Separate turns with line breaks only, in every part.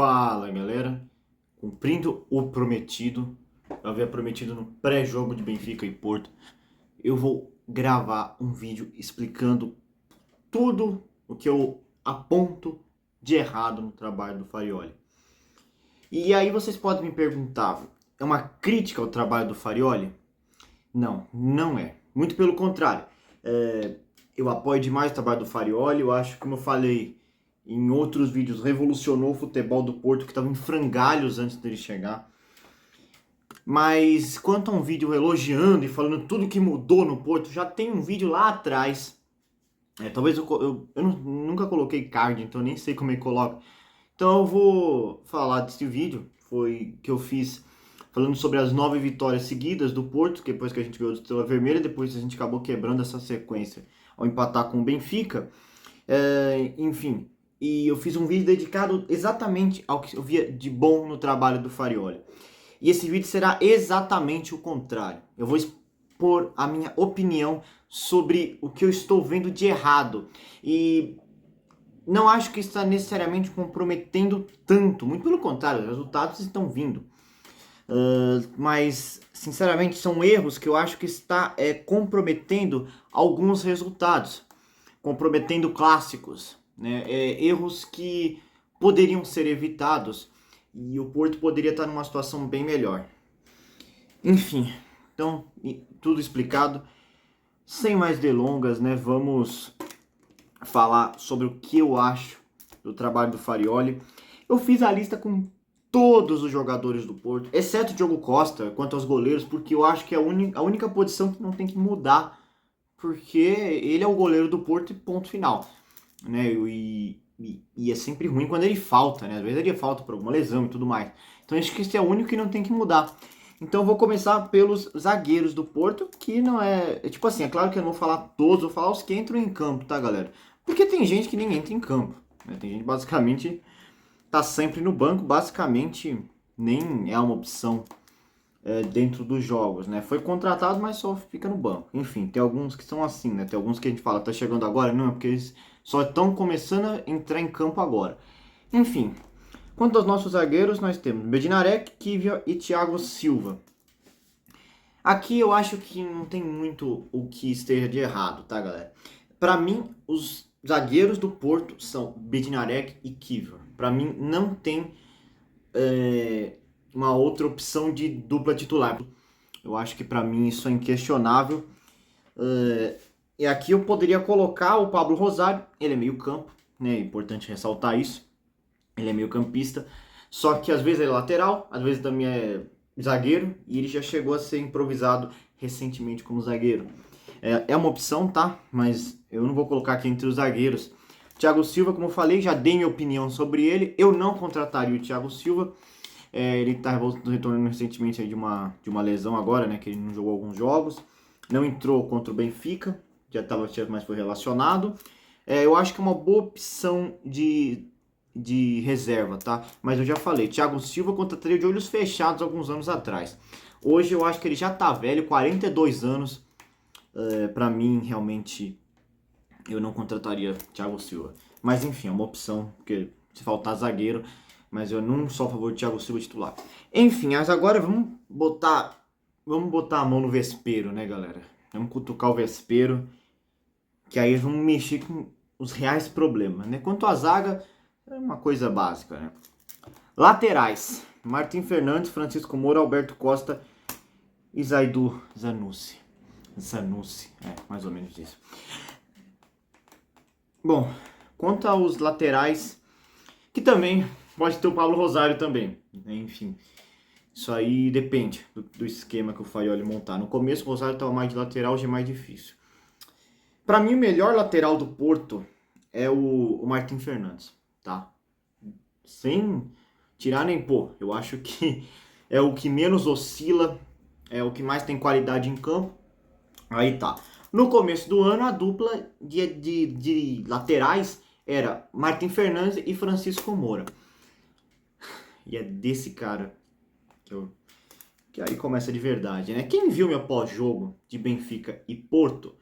Fala galera, cumprindo o prometido, eu havia prometido no pré-jogo de Benfica e Porto, eu vou gravar um vídeo explicando tudo o que eu aponto de errado no trabalho do Farioli. E aí vocês podem me perguntar, é uma crítica ao trabalho do Farioli? Não, não é. Muito pelo contrário. Eu apoio demais o trabalho do Farioli, eu acho que, como eu falei em outros vídeos, revolucionou o futebol do Porto, que estava em frangalhos antes dele chegar. Mas quanto a um vídeo elogiando e falando tudo que mudou no Porto, já tem um vídeo lá atrás. Talvez nunca coloquei card, então nem sei como é que coloca. Então eu vou falar desse vídeo, foi que eu fiz falando sobre as 9 vitórias seguidas do Porto, que depois que a gente ganhou do Estrela Vermelha, depois a gente acabou quebrando essa sequência ao empatar com o Benfica. Enfim, e eu fiz um vídeo dedicado exatamente ao que eu via de bom no trabalho do Farioli. E esse vídeo será exatamente o contrário. Eu vou expor a minha opinião sobre o que eu estou vendo de errado. E não acho que está necessariamente comprometendo tanto, muito pelo contrário, os resultados estão vindo. Mas, sinceramente, são erros que eu acho que está comprometendo alguns resultados, comprometendo clássicos, né? Erros que poderiam ser evitados e o Porto poderia estar numa situação bem melhor. Enfim, então, tudo explicado. Sem mais delongas, né? Vamos falar sobre o que eu acho do trabalho do Farioli. Eu fiz a lista com todos os jogadores do Porto, exceto o Diogo Costa, quanto aos goleiros, porque eu acho que é a única posição que não tem que mudar, porque ele é o goleiro do Porto e ponto final, né? E é sempre ruim quando ele falta, né? Às vezes ele falta por alguma lesão e tudo mais. Então acho que esse é o único que não tem que mudar. Então eu vou começar pelos zagueiros do Porto, que não tipo assim, é claro que eu não vou falar todos, vou falar os que entram em campo, tá, galera? Porque tem gente que nem entra em campo, né? Tem gente basicamente tá sempre no banco, basicamente nem é uma opção dentro dos jogos, né? Foi contratado, mas só fica no banco. Enfim, tem alguns que são assim, né? Tem alguns que a gente fala, tá chegando agora, não, é porque eles só estão começando a entrar em campo agora. Enfim, quanto aos nossos zagueiros, nós temos Bednarek, Kivia e Thiago Silva. Aqui eu acho que não tem muito o que esteja de errado, tá, galera? Para mim, os zagueiros do Porto são Bednarek e Kivia. Para mim, não tem uma outra opção de dupla titular. Eu acho que para mim isso é inquestionável. E aqui eu poderia colocar o Pablo Rosário, ele é meio campo, né? É importante ressaltar isso. Ele é meio campista, só que às vezes ele é lateral, às vezes também é zagueiro, e ele já chegou a ser improvisado recentemente como zagueiro. É uma opção, tá? Mas eu não vou colocar aqui entre os zagueiros. Thiago Silva, como eu falei, já dei minha opinião sobre ele. Eu não contrataria o Thiago Silva. Ele está retornando recentemente de uma lesão agora, né? Que ele não jogou alguns jogos. Não entrou contra o Benfica, já estava mais foi relacionado. Eu acho que é uma boa opção de reserva, tá? Mas eu já falei, Thiago Silva contrataria de olhos fechados alguns anos atrás. Hoje eu acho que ele já tá velho, 42 anos. Para mim, realmente, eu não contrataria Thiago Silva. Mas enfim, é uma opção, porque se faltar zagueiro, mas eu não sou a favor de Thiago Silva titular. Enfim, mas agora vamos botar a mão no vespeiro, né, galera? Vamos cutucar o vespeiro, que aí vamos mexer com os reais problemas, né? Quanto à zaga, é uma coisa básica, né? Laterais: Martim Fernandes, Francisco Moura, Alberto Costa e Zaidu Zanussi. Mais ou menos isso. Bom, quanto aos laterais, que também pode ter o Pablo Rosário também, né? Enfim, isso aí depende do esquema que o Farioli montar. No começo o Rosário estava mais de lateral, hoje é mais difícil. Para mim, o melhor lateral do Porto é o Martim Fernandes, tá? Sem tirar nem pôr. Eu acho que é o que menos oscila, é o que mais tem qualidade em campo. Aí tá. No começo do ano, a dupla de laterais era Martim Fernandes e Francisco Moura. E é desse cara que aí começa de verdade, né? Quem viu meu pós-jogo de Benfica e Porto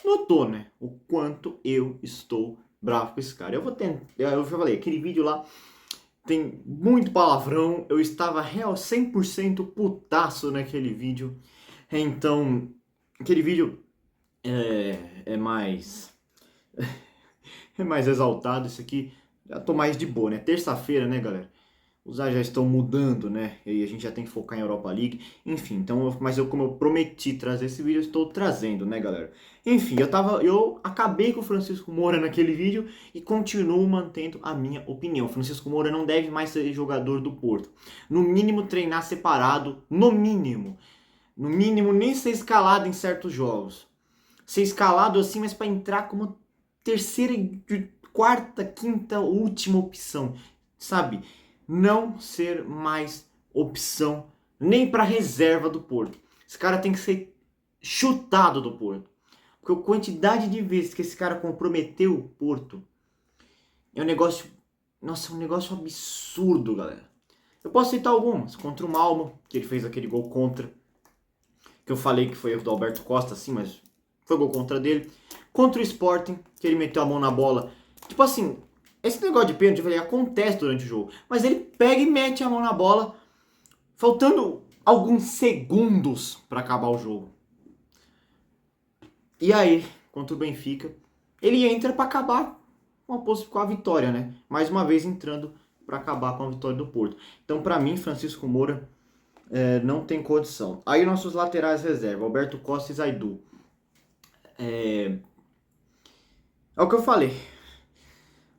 notou, né? O quanto eu estou bravo com esse cara. Eu já falei, aquele vídeo lá tem muito palavrão, eu estava real 100% putaço naquele vídeo. Então, aquele vídeo é mais é mais exaltado, isso aqui já tô mais de boa, né? Terça-feira, né, galera? Os já estão mudando, né? E a gente já tem que focar em Europa League. Enfim, então, como eu prometi trazer esse vídeo, eu estou trazendo, né, galera? Enfim, eu acabei com o Francisco Moura naquele vídeo e continuo mantendo a minha opinião. O Francisco Moura não deve mais ser jogador do Porto. No mínimo, treinar separado, no mínimo. No mínimo, nem ser escalado em certos jogos. Ser escalado assim, mas para entrar como terceira, quarta, quinta, última opção, sabe? Não ser mais opção nem para reserva do Porto. Esse cara tem que ser chutado do Porto. Porque a quantidade de vezes que esse cara comprometeu o Porto é um negócio, nossa, é um negócio absurdo, galera. Eu posso citar algumas, contra o Malmo, que ele fez aquele gol contra, que eu falei que foi erro do Alberto Costa, assim, mas foi gol contra dele. Contra o Sporting, que ele meteu a mão na bola. Tipo assim, esse negócio de pênalti acontece durante o jogo, mas ele pega e mete a mão na bola, faltando alguns segundos para acabar o jogo. E aí, contra o Benfica, ele entra para acabar com a vitória, né? Mais uma vez entrando para acabar com a vitória do Porto. Então, para mim, Francisco Moura não tem condição. Aí nossos laterais reserva, Alberto Costa e Zaidu. É o que eu falei.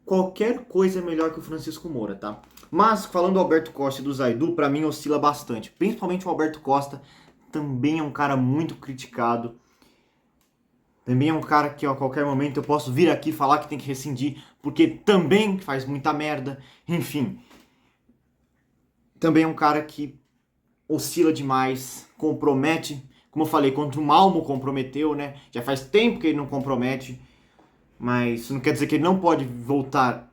Qualquer coisa é melhor que o Francisco Moura, tá? Mas, falando do Alberto Costa e do Zaidu, pra mim oscila bastante. Principalmente o Alberto Costa, também é um cara muito criticado. Também é um cara que a qualquer momento eu posso vir aqui falar que tem que rescindir, porque também faz muita merda. Enfim. Também é um cara que oscila demais, compromete. Como eu falei, contra o Malmo comprometeu, né? Já faz tempo que ele não compromete. Mas isso não quer dizer que ele não pode voltar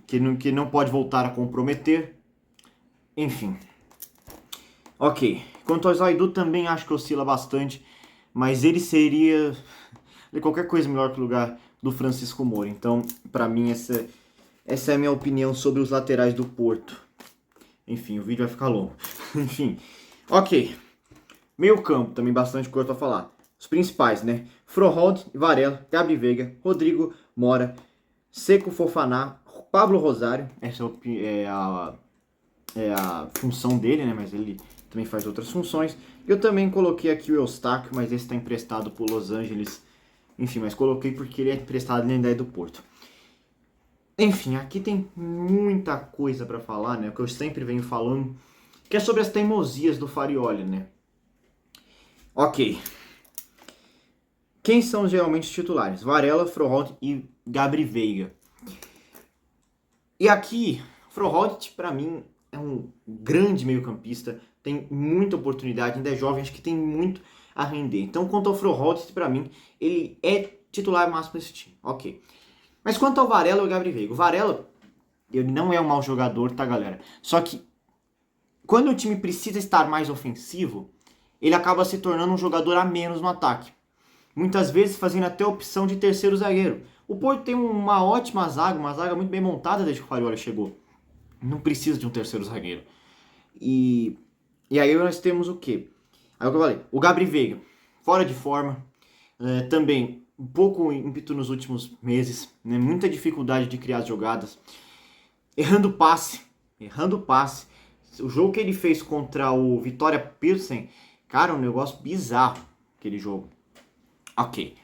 que não pode voltar a comprometer. Enfim. Ok. Quanto ao Zaidu, também acho que oscila bastante. Mas ele seria de qualquer coisa melhor que o lugar do Francisco Moura. Então, pra mim, essa é a minha opinião sobre os laterais do Porto. Enfim, o vídeo vai ficar longo. Enfim. Ok. Meio campo, também bastante coisa pra falar. Os principais, né? Frohold, Varela, Gabi Veiga, Rodrigo Mora, Seco Fofaná, Pablo Rosário. Essa é a função dele, né? Mas ele também faz outras funções. Eu também coloquei aqui o Eustáquio, mas esse está emprestado por Los Angeles. Enfim, mas coloquei porque ele é emprestado na ideia do Porto. Enfim, aqui tem muita coisa para falar, né? O que eu sempre venho falando, que é sobre as teimosias do Farioli, né? Ok. Quem são geralmente os titulares? Varela, Frohold e Gabri Veiga. E aqui, Frohold, para mim, é um grande meio-campista, tem muita oportunidade, ainda é jovem, acho que tem muito a render. Então, quanto ao Frohold, para mim, ele é titular máximo desse time. Ok. Mas quanto ao Varela e o Gabri Veiga, o Varela, ele não é um mau jogador, tá, galera? Só que, quando o time precisa estar mais ofensivo, ele acaba se tornando um jogador a menos no ataque. Muitas vezes fazendo até a opção de terceiro zagueiro. O Porto tem uma ótima zaga, uma zaga muito bem montada desde que o Farioli chegou. Não precisa de um terceiro zagueiro. E aí nós temos o quê? Aí o que eu falei, o Gabri Veiga, fora de forma, também um pouco ímpeto nos últimos meses, né? Muita dificuldade de criar jogadas, errando passe. O jogo que ele fez contra o Vitória Pilsen, cara, um negócio bizarro, aquele jogo. Ok.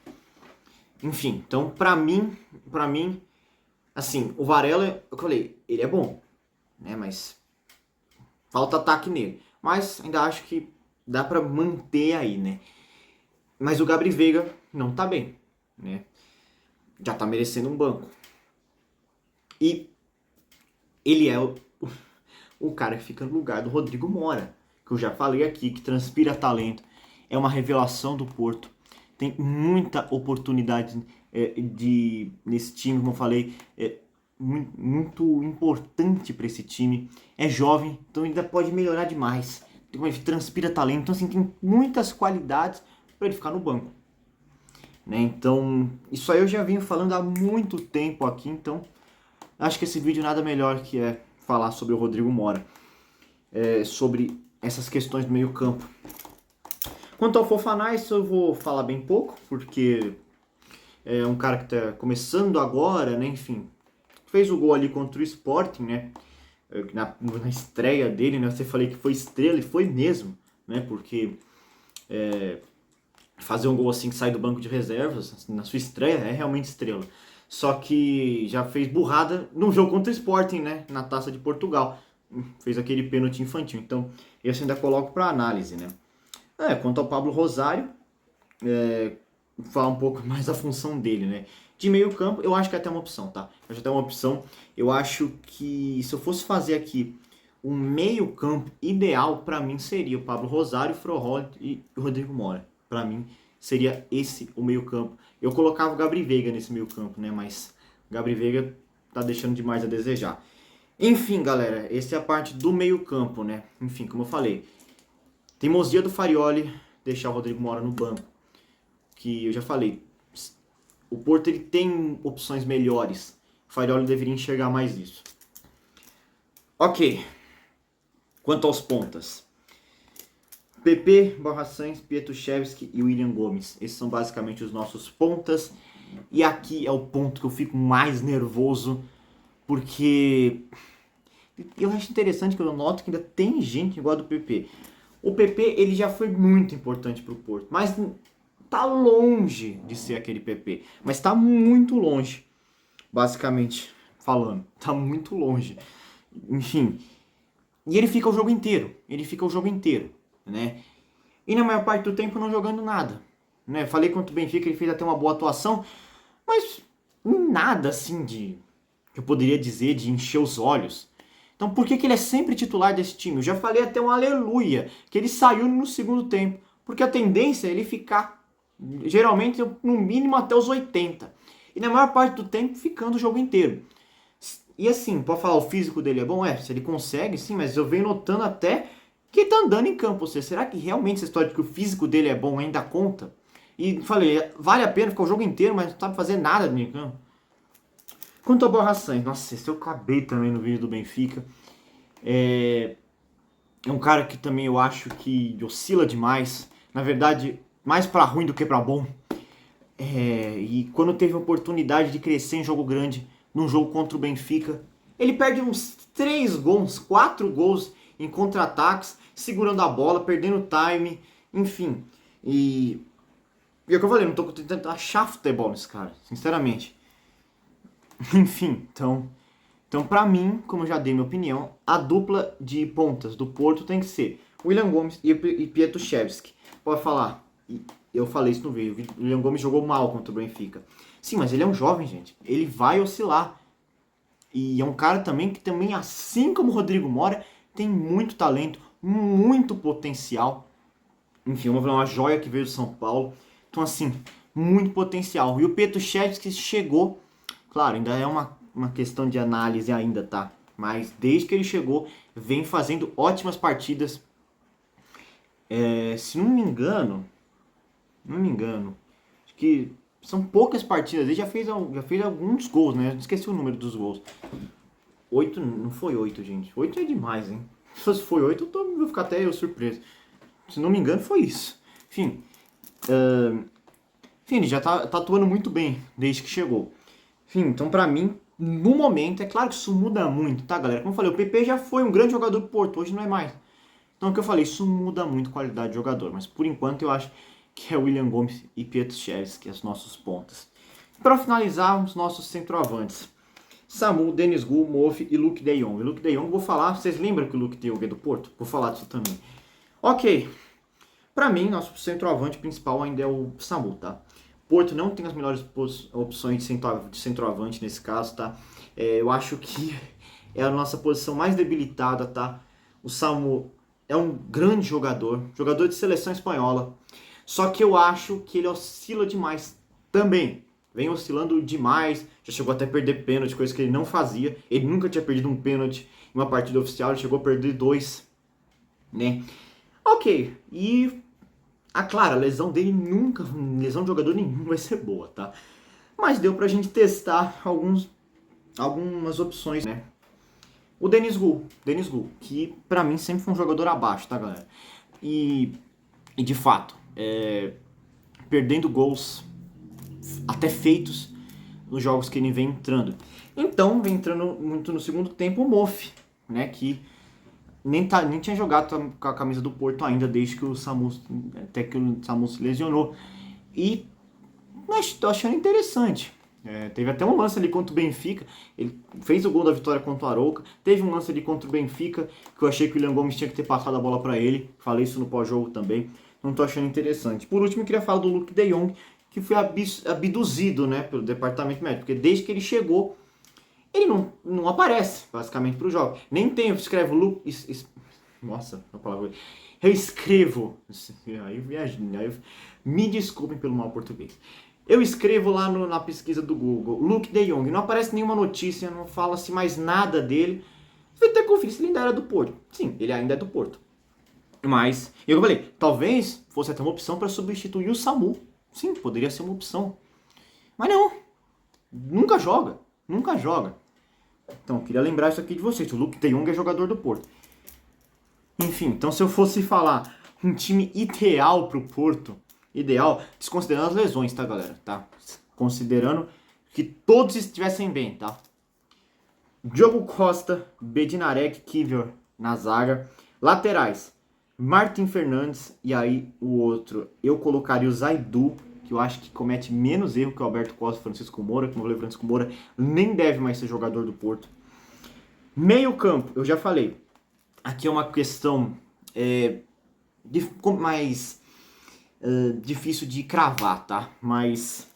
Enfim, então pra mim, assim, o Varela, eu falei, ele é bom, né, mas falta ataque nele. Mas ainda acho que dá pra manter aí, né. Mas o Gabri Veiga não tá bem, né, já tá merecendo um banco. E ele é o cara que fica no lugar do Rodrigo Mora, que eu já falei aqui, que transpira talento, é uma revelação do Porto. Tem muita oportunidade nesse time, como eu falei, muito importante para esse time. É jovem, então ainda pode melhorar demais. Transpira talento, então assim, tem muitas qualidades para ele ficar no banco. Né? Então, isso aí eu já venho falando há muito tempo aqui, então Acho que esse vídeo nada melhor que é falar sobre o Rodrigo Mora, sobre essas questões do meio campo. Quanto ao Fofana, isso eu vou falar bem pouco, porque é um cara que está começando agora, né, enfim, fez o gol ali contra o Sporting, né, na estreia dele, né, você falei que foi estrela, e foi mesmo, né, porque fazer um gol assim que sai do banco de reservas, na sua estreia, é realmente estrela. Só que já fez burrada no jogo contra o Sporting, né, na Taça de Portugal, fez aquele pênalti infantil, então esse ainda coloco para análise, né. Quanto ao Pablo Rosário, falar um pouco mais da função dele, né? De meio campo, eu acho que é até uma opção, tá? Eu acho até uma opção. Eu acho que se eu fosse fazer aqui um meio campo ideal, para mim seria o Pablo Rosário, Froholdt e Rodrigo Mora. Para mim seria esse o meio campo. Eu colocava o Gabri Veiga nesse meio campo, né? Mas o Gabri Veiga tá deixando demais a desejar. Enfim, galera, essa é a parte do meio campo, né? Enfim, como eu falei, teimosia do Farioli deixar o Rodrigo Mora no banco, que eu já falei, o Porto ele tem opções melhores. O Farioli deveria enxergar mais isso. Ok. Quanto aos pontas. PP, Barraçães, Pietruszewski e William Gomes. Esses são basicamente os nossos pontas. E aqui é o ponto que eu fico mais nervoso, porque eu acho interessante que eu noto que ainda tem gente igual a do PP. O PP ele já foi muito importante para o Porto, mas tá longe de ser aquele PP, mas tá muito longe, basicamente falando, tá muito longe. Enfim, e ele fica o jogo inteiro, né? E na maior parte do tempo não jogando nada, né? Falei contra o Benfica, ele fez até uma boa atuação, mas nada assim de que eu poderia dizer de encher os olhos. Então por que ele é sempre titular desse time? Eu já falei até um aleluia, que ele saiu no segundo tempo, porque a tendência é ele ficar geralmente no mínimo até os 80. E na maior parte do tempo ficando o jogo inteiro. E assim, pode falar, o físico dele é bom? Se ele consegue, sim, mas eu venho notando até que ele tá andando em campo. Ou seja, será que realmente essa história de que o físico dele é bom ainda conta? E falei, vale a pena ficar o jogo inteiro, mas não sabe fazer nada no campo. Quanto ao Borja Sainz, nossa, esse eu acabei também no vídeo do Benfica. É um cara que também eu acho que oscila demais. Na verdade, mais para ruim do que para bom. E quando teve a oportunidade de crescer em jogo grande, num jogo contra o Benfica, ele perde uns 3 gols, 4 gols em contra-ataques, segurando a bola, perdendo time, enfim. E é o que eu falei, não tô tentando achar futebol nesse cara, sinceramente. Enfim, então pra mim, como eu já dei minha opinião, a dupla de pontas do Porto tem que ser William Gomes e Pietruszewski. Pode falar, eu falei isso no vídeo, o William Gomes jogou mal contra o Benfica. Sim, mas ele é um jovem, gente. Ele vai oscilar. E é um cara também que também, assim como o Rodrigo Mora, tem muito talento, muito potencial. Enfim, uma joia que veio do São Paulo. Então, assim, muito potencial. E o Pietruszewski chegou, claro, ainda é uma questão de análise ainda, tá? Mas desde que ele chegou, vem fazendo ótimas partidas. Se não me engano, acho que são poucas partidas. Ele já fez alguns gols, né? Eu esqueci o número dos gols. 8, não foi 8, gente. 8 é demais, hein? Se foi 8, vou ficar até eu surpreso. Se não me engano, foi isso. Enfim, ele já tá atuando muito bem desde que chegou. Enfim, então pra mim, no momento, é claro que isso muda muito, tá, galera? Como eu falei, o PP já foi um grande jogador do Porto, hoje não é mais. Então, o que eu falei, isso muda muito a qualidade de jogador. Mas, por enquanto, eu acho que é William Gomes e Pietruszewski, as nossos pontas. Para finalizar, os nossos centroavantes. Samu, Denis Gu, Mofi e Luke de Jong. Luke de Jong, vou falar, vocês lembram que o Luke de Jong é do Porto? Vou falar disso também. Ok, para mim, nosso centroavante principal ainda é o Samu, tá? Porto não tem as melhores opções de centroavante nesse caso, tá? Eu acho que é a nossa posição mais debilitada, tá? O Samu é um grande jogador de seleção espanhola, só que eu acho que ele oscila demais também. Vem oscilando demais, já chegou até a perder pênalti, coisa que ele não fazia. Ele nunca tinha perdido um pênalti em uma partida oficial, ele chegou a perder 2, né? Ok, e claro, a lesão dele lesão de jogador nenhum vai ser boa, tá? Mas deu pra gente testar alguns algumas opções, né? O Denis Gu, que pra mim sempre foi um jogador abaixo, tá, galera? E de fato, perdendo gols até feitos nos jogos que ele vem entrando. Então, vem entrando muito no segundo tempo o Mofi, né? Que nem tinha jogado com a camisa do Porto ainda, desde que o Samu, até que o Samu se lesionou. E tô achando interessante. Teve até um lance ali contra o Benfica. Ele fez o gol da vitória contra o Arouca. Teve um lance ali contra o Benfica que eu achei que o William Gomes tinha que ter passado a bola para ele. Falei isso no pós-jogo também. Não tô achando interessante. Por último, eu queria falar do Luke de Jong, que foi abduzido, né, pelo departamento médico. Porque desde que ele chegou, ele não aparece, basicamente, pro jogo. Nem tem, eu escrevo Luke... Nossa, a palavra... Eu escrevo... Aí eu viajei. Me desculpem pelo mau português. Eu escrevo lá na pesquisa do Google, Luke de Jong, não aparece nenhuma notícia, não fala-se mais nada dele. Você vai ter que conferir se ele ainda era do Porto. Sim, ele ainda é do Porto. Mas, eu falei, talvez fosse até uma opção para substituir o Samu. Sim, poderia ser uma opção. Mas não, nunca joga, nunca joga. Então, eu queria lembrar isso aqui de vocês, o Luke de Jong é jogador do Porto. Enfim, então se eu fosse falar um time ideal pro Porto, ideal, desconsiderando as lesões, tá, galera? Tá? Considerando que todos estivessem bem, tá? Diogo Costa, Bednarek, Kivior na zaga. Laterais, Martin Fernandes e aí o outro. Eu colocaria o Zaidu, que eu acho que comete menos erro que o Alberto Costa e Francisco Moura, que o Francisco Moura nem deve mais ser jogador do Porto. Meio campo, eu já falei. Aqui é uma questão mais difícil de cravar, tá? Mas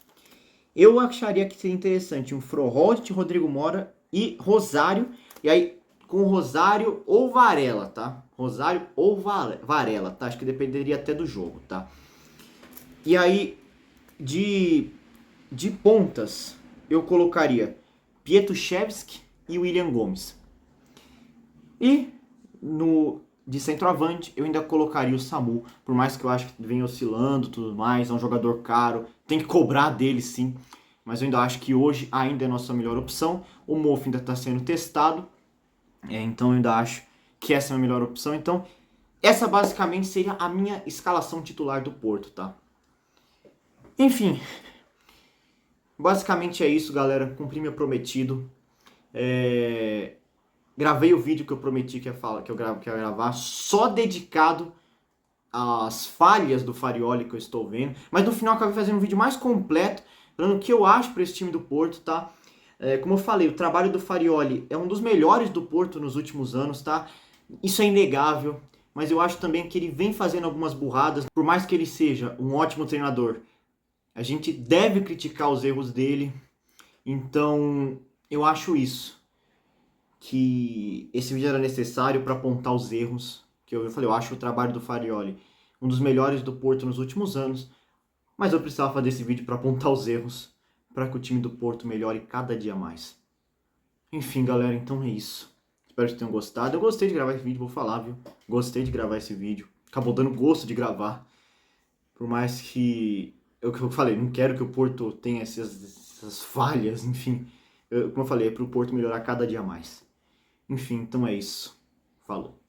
eu acharia que seria interessante um Froholt, Rodrigo Mora e Rosário. E aí, com Rosário ou Varela, tá? Rosário ou Varela, tá? Acho que dependeria até do jogo, tá? E aí, de pontas, eu colocaria Pietruszewski e William Gomes. E de centroavante, eu ainda colocaria o Samu, por mais que eu acho que vem oscilando e tudo mais, é um jogador caro, tem que cobrar dele sim, mas eu ainda acho que hoje ainda é a nossa melhor opção. O Mof ainda está sendo testado, então eu ainda acho que essa é a melhor opção. Então, essa basicamente seria a minha escalação titular do Porto, tá? Enfim, basicamente é isso, galera, cumpri meu prometido. Gravei o vídeo que eu prometi que eu ia gravar, só dedicado às falhas do Farioli que eu estou vendo. Mas no final eu acabei fazendo um vídeo mais completo, falando o que eu acho para esse time do Porto, tá? Como eu falei, o trabalho do Farioli é um dos melhores do Porto nos últimos anos, tá? Isso é inegável, mas eu acho também que ele vem fazendo algumas burradas. Por mais que ele seja um ótimo treinador, a gente deve criticar os erros dele. Então, eu acho isso, que esse vídeo era necessário para apontar os erros, que eu falei, eu acho o trabalho do Farioli um dos melhores do Porto nos últimos anos, mas eu precisava fazer esse vídeo para apontar os erros, para que o time do Porto melhore cada dia mais. Enfim, galera, então é isso. Espero que tenham gostado. Eu gostei de gravar esse vídeo, vou falar, viu? Gostei de gravar esse vídeo. Acabou dando gosto de gravar. Por mais que eu falei, não quero que o Porto tenha essas falhas, enfim. Como eu falei, é para o Porto melhorar cada dia mais. Enfim, então é isso. Falou.